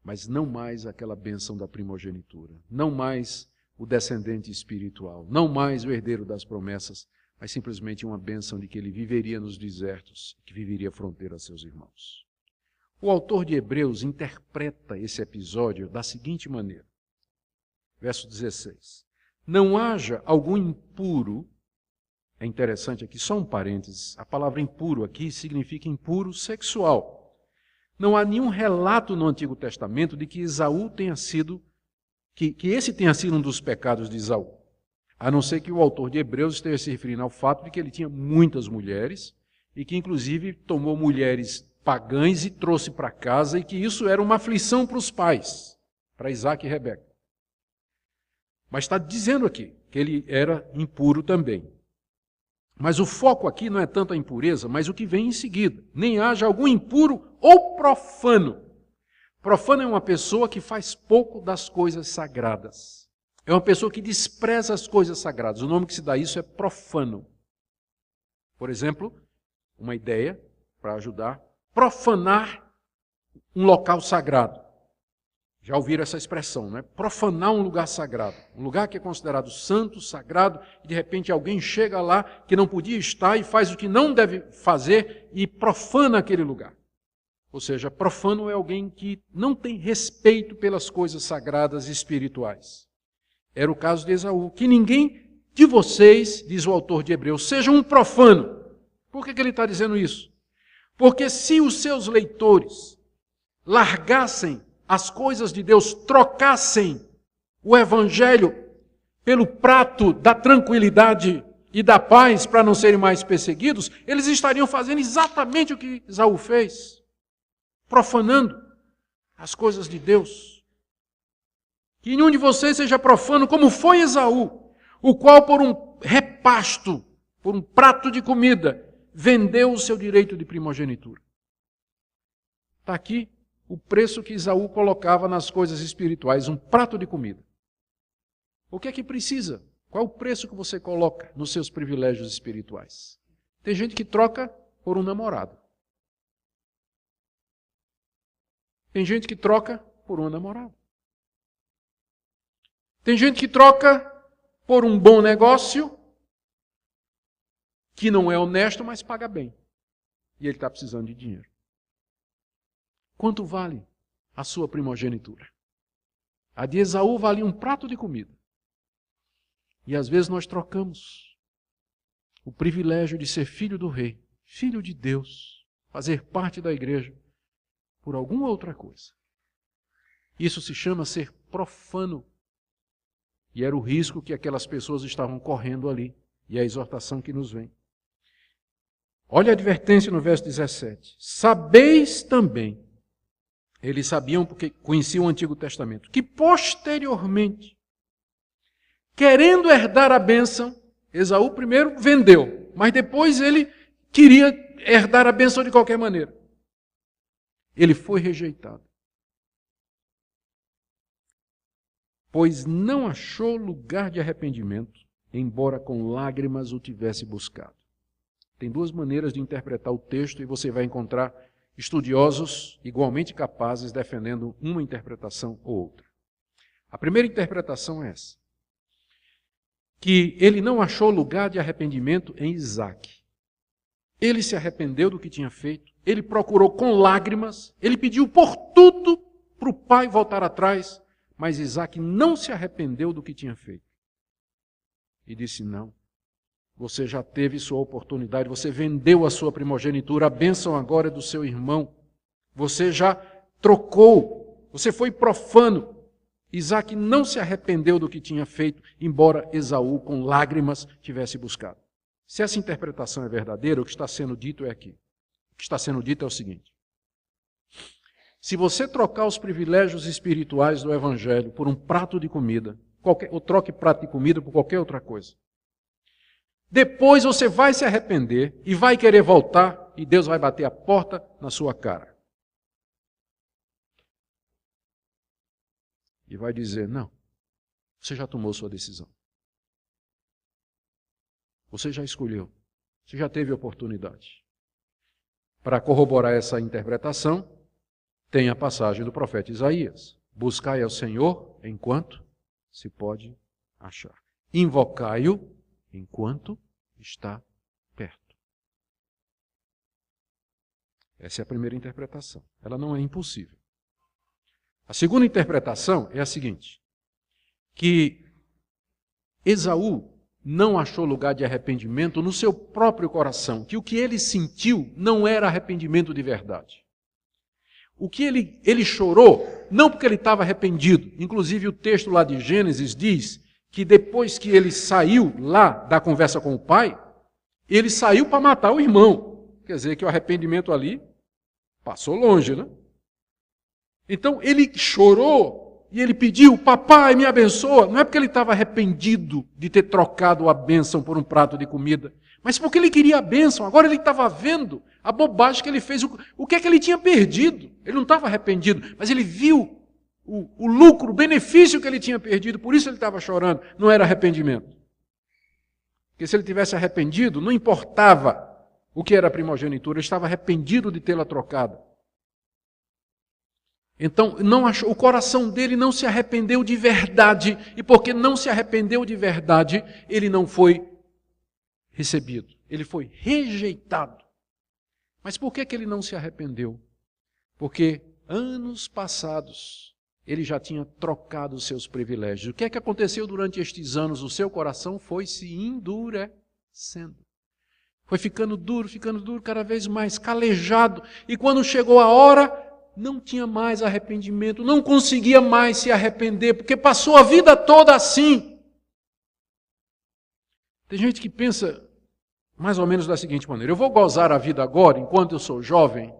mas não mais aquela bênção da primogenitura, não mais o descendente espiritual, não mais o herdeiro das promessas, mas simplesmente uma bênção de que ele viveria nos desertos, que viveria fronteira a seus irmãos. O autor de Hebreus interpreta esse episódio da seguinte maneira. Verso 16. Não haja algum impuro, é interessante aqui, só um parênteses, a palavra impuro aqui significa impuro sexual. Não há nenhum relato no Antigo Testamento de que Esaú tenha sido, que esse tenha sido um dos pecados de Esaú. A não ser que o autor de Hebreus esteja se referindo ao fato de que ele tinha muitas mulheres e que inclusive tomou mulheres pagãs e trouxe para casa e que isso era uma aflição para os pais, para Isaque e Rebeca. Mas está dizendo aqui que ele era impuro também. Mas o foco aqui não é tanto a impureza, mas o que vem em seguida. Nem haja algum impuro ou profano. Profano é uma pessoa que faz pouco das coisas sagradas. É uma pessoa que despreza as coisas sagradas. O nome que se dá a isso é profano. Por exemplo, uma ideia para ajudar, profanar um local sagrado. Já ouviram essa expressão, né? Profanar um lugar sagrado. Um lugar que é considerado santo, sagrado, e de repente alguém chega lá que não podia estar e faz o que não deve fazer e profana aquele lugar. Ou seja, profano é alguém que não tem respeito pelas coisas sagradas e espirituais. Era o caso de Esaú. Que ninguém de vocês, diz o autor de Hebreus, seja um profano. Por que ele está dizendo isso? Porque se os seus leitores largassem as coisas de Deus, trocassem o evangelho pelo prato da tranquilidade e da paz para não serem mais perseguidos, eles estariam fazendo exatamente o que Esaú fez, profanando as coisas de Deus. Que nenhum de vocês seja profano como foi Esaú, o qual por um repasto, por um prato de comida, vendeu o seu direito de primogenitura. Está aqui o preço que Esaú colocava nas coisas espirituais, um prato de comida. O que é que precisa? Qual é o preço que você coloca nos seus privilégios espirituais? Tem gente que troca por um namorado. Tem gente que troca por uma namorada. Tem gente que troca por um bom negócio que não é honesto, mas paga bem. E ele está precisando de dinheiro. Quanto vale a sua primogenitura? A de Esaú valia um prato de comida. E às vezes nós trocamos o privilégio de ser filho do rei, filho de Deus, fazer parte da igreja, por alguma outra coisa. Isso se chama ser profano. E era o risco que aquelas pessoas estavam correndo ali. E a exortação que nos vem. Olha a advertência no verso 17. Sabeis também, eles sabiam porque conheciam o Antigo Testamento, que posteriormente, querendo herdar a bênção, Esaú primeiro vendeu, mas depois ele queria herdar a bênção de qualquer maneira. Ele foi rejeitado. Pois não achou lugar de arrependimento, embora com lágrimas o tivesse buscado. Tem duas maneiras de interpretar o texto e você vai encontrar estudiosos igualmente capazes defendendo uma interpretação ou outra. A primeira interpretação é essa. Que ele não achou lugar de arrependimento em Isaque. Ele se arrependeu do que tinha feito, ele procurou com lágrimas, ele pediu por tudo para o pai voltar atrás, mas Isaque não se arrependeu do que tinha feito. E disse, não, você já teve sua oportunidade, você vendeu a sua primogenitura, a bênção agora é do seu irmão. Você já trocou, você foi profano. Isaque não se arrependeu do que tinha feito, embora Esaú, com lágrimas, tivesse buscado. Se essa interpretação é verdadeira, o que está sendo dito é aqui. O que está sendo dito é o seguinte. Se você trocar os privilégios espirituais do Evangelho por um prato de comida, ou troque prato de comida por qualquer outra coisa, depois você vai se arrepender e vai querer voltar e Deus vai bater a porta na sua cara. E vai dizer, não, você já tomou sua decisão. Você já escolheu. Você já teve oportunidade. Para corroborar essa interpretação, tem a passagem do profeta Isaías. Buscai ao Senhor enquanto se pode achar. Invocai-o enquanto está perto. Essa é a primeira interpretação. Ela não é impossível. A segunda interpretação é a seguinte, que Esaú não achou lugar de arrependimento no seu próprio coração, que o que ele sentiu não era arrependimento de verdade. O que ele chorou, não porque ele estava arrependido, inclusive o texto lá de Gênesis diz que depois que ele saiu lá da conversa com o pai, ele saiu para matar o irmão. Quer dizer que o arrependimento ali passou longe, né? Então ele chorou e ele pediu, papai, me abençoa. Não é porque ele estava arrependido de ter trocado a bênção por um prato de comida, mas porque ele queria a bênção. Agora ele estava vendo a bobagem que ele fez, o que é que ele tinha perdido. Ele não estava arrependido, mas ele viu o lucro, o benefício que ele tinha perdido, por isso ele estava chorando. Não era arrependimento. Porque se ele tivesse arrependido, não importava o que era a primogenitura, ele estava arrependido de tê-la trocado. Então, o coração dele não se arrependeu de verdade, e porque não se arrependeu de verdade, ele não foi recebido, ele foi rejeitado. Mas por que ele não se arrependeu? Porque anos passados ele já tinha trocado os seus privilégios. O que é que aconteceu durante estes anos? O seu coração foi se endurecendo. Foi ficando duro, cada vez mais calejado. E quando chegou a hora, não tinha mais arrependimento, não conseguia mais se arrepender, porque passou a vida toda assim. Tem gente que pensa mais ou menos da seguinte maneira, eu vou gozar a vida agora, enquanto eu sou jovem,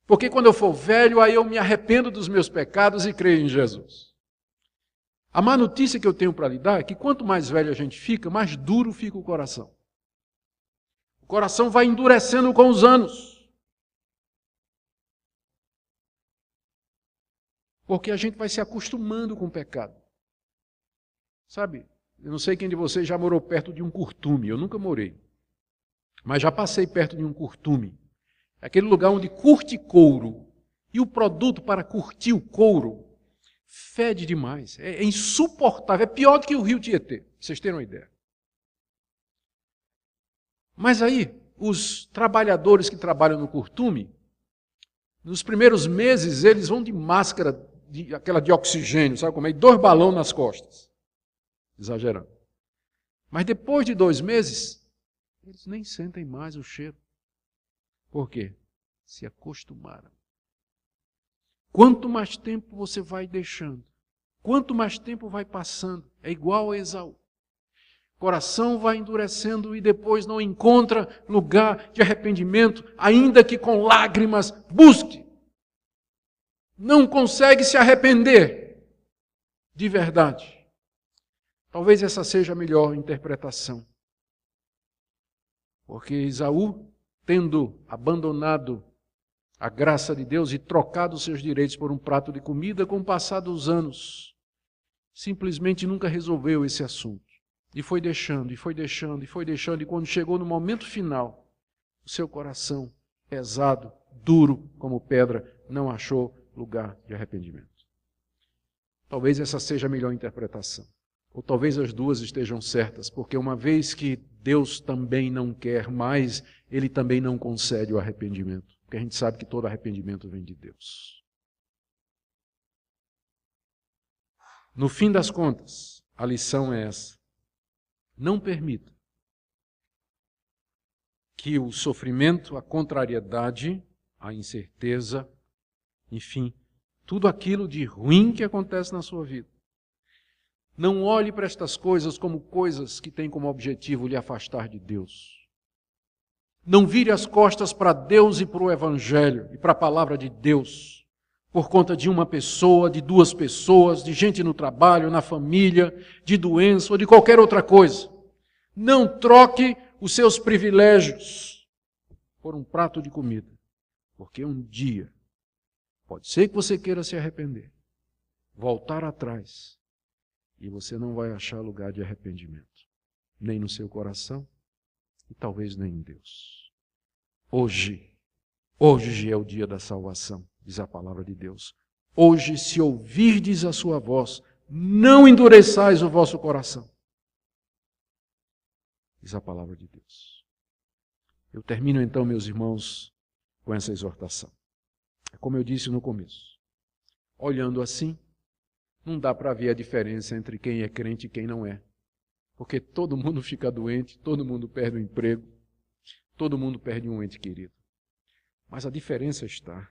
porque quando eu for velho, aí eu me arrependo dos meus pecados e creio em Jesus. A má notícia que eu tenho para lhe dar é que quanto mais velho a gente fica, mais duro fica o coração. O coração vai endurecendo com os anos. Porque a gente vai se acostumando com o pecado. Sabe, eu não sei quem de vocês já morou perto de um curtume, eu nunca morei. Mas já passei perto de um curtume. Aquele lugar onde curte couro. E o produto para curtir o couro fede demais. É insuportável. É pior do que o rio Tietê. Pra vocês terem uma ideia. Mas aí, os trabalhadores que trabalham no curtume, nos primeiros meses, eles vão de máscara, aquela de oxigênio, sabe como é? E 2 balões nas costas. Exagerando. Mas depois de 2 meses, eles nem sentem mais o cheiro. Por quê? Se acostumaram. Quanto mais tempo você vai deixando, quanto mais tempo vai passando, é igual a Esaú. O coração vai endurecendo e depois não encontra lugar de arrependimento, ainda que com lágrimas busque. Não consegue se arrepender de verdade. Talvez essa seja a melhor interpretação. Porque Esaú, tendo abandonado a graça de Deus e trocado seus direitos por um prato de comida, com o passar dos anos, simplesmente nunca resolveu esse assunto. E foi deixando, e foi deixando, e foi deixando, e quando chegou no momento final, o seu coração, pesado, duro como pedra, não achou lugar de arrependimento. Talvez essa seja a melhor interpretação. Ou talvez as duas estejam certas, porque uma vez que Deus também não quer mais, Ele também não concede o arrependimento. Porque a gente sabe que todo arrependimento vem de Deus. No fim das contas, a lição é essa. Não permita que o sofrimento, a contrariedade, a incerteza, enfim, tudo aquilo de ruim que acontece na sua vida, não olhe para estas coisas como coisas que têm como objetivo lhe afastar de Deus. Não vire as costas para Deus e para o Evangelho e para a palavra de Deus, por conta de uma pessoa, de duas pessoas, de gente no trabalho, na família, de doença ou de qualquer outra coisa. Não troque os seus privilégios por um prato de comida, porque um dia, pode ser que você queira se arrepender, voltar atrás, e você não vai achar lugar de arrependimento, nem no seu coração, e talvez nem em Deus. Hoje é o dia da salvação, diz a palavra de Deus. Hoje, se ouvirdes a sua voz, não endureçais o vosso coração, diz a palavra de Deus. Eu termino então, meus irmãos, com essa exortação. Como eu disse no começo, olhando assim, não dá para ver a diferença entre quem é crente e quem não é. Porque todo mundo fica doente, todo mundo perde o emprego, todo mundo perde um ente querido. Mas a diferença está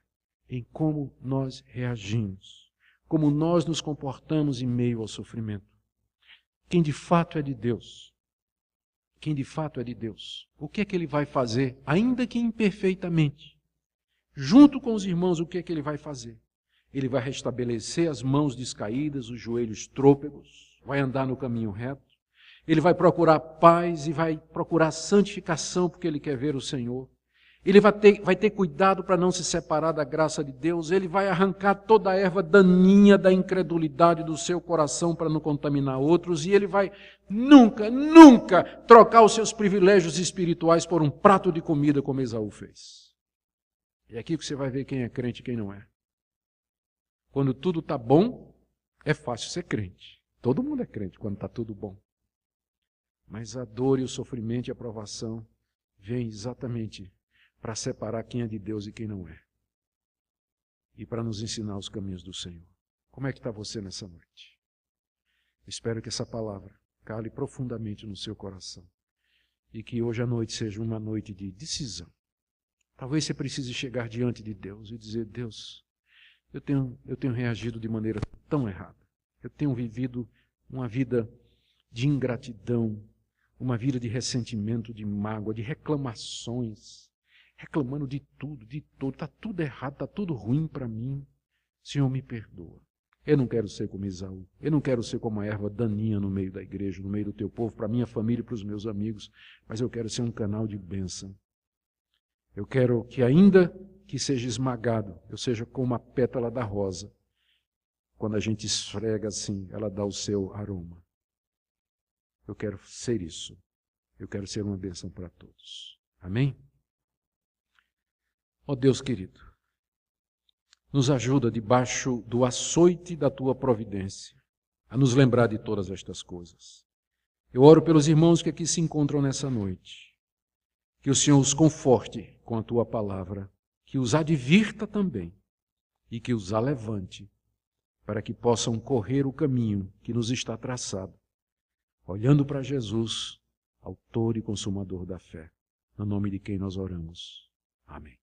em como nós reagimos, como nós nos comportamos em meio ao sofrimento. Quem de fato é de Deus, o que é que ele vai fazer, ainda que imperfeitamente? Junto com os irmãos, o que é que ele vai fazer? Ele vai restabelecer as mãos descaídas, os joelhos trôpegos, vai andar no caminho reto. Ele vai procurar paz e vai procurar santificação, porque ele quer ver o Senhor. Ele vai ter cuidado para não se separar da graça de Deus. Ele vai arrancar toda a erva daninha da incredulidade do seu coração para não contaminar outros. E ele vai nunca trocar os seus privilégios espirituais por um prato de comida, como Esaú fez. É aqui que você vai ver quem é crente e quem não é. Quando tudo está bom, é fácil ser crente. Todo mundo é crente quando está tudo bom. Mas a dor e o sofrimento e a provação vêm exatamente para separar quem é de Deus e quem não é. E para nos ensinar os caminhos do Senhor. Como é que está você nessa noite? Espero que essa palavra cale profundamente no seu coração. E que hoje à noite seja uma noite de decisão. Talvez você precise chegar diante de Deus e dizer: Deus, eu tenho reagido de maneira tão errada. Eu tenho vivido uma vida de ingratidão, uma vida de ressentimento, de mágoa, de reclamações, reclamando de tudo, está tudo errado, está tudo ruim para mim. Senhor, me perdoa. Eu não quero ser como Esaú, eu não quero ser como a erva daninha no meio da igreja, no meio do teu povo, para a minha família e para os meus amigos, mas eu quero ser um canal de bênção. Eu quero que, ainda que seja esmagado, eu seja como a pétala da rosa. Quando a gente esfrega assim, ela dá o seu aroma. Eu quero ser isso. Eu quero ser uma bênção para todos. Amém? Ó Deus querido, nos ajuda debaixo do açoite da tua providência a nos lembrar de todas estas coisas. Eu oro pelos irmãos que aqui se encontram nessa noite. Que o Senhor os conforte com a tua palavra, que os advirta também e que os alevante para que possam correr o caminho que nos está traçado, olhando para Jesus, autor e consumador da fé, no nome de quem nós oramos. Amém.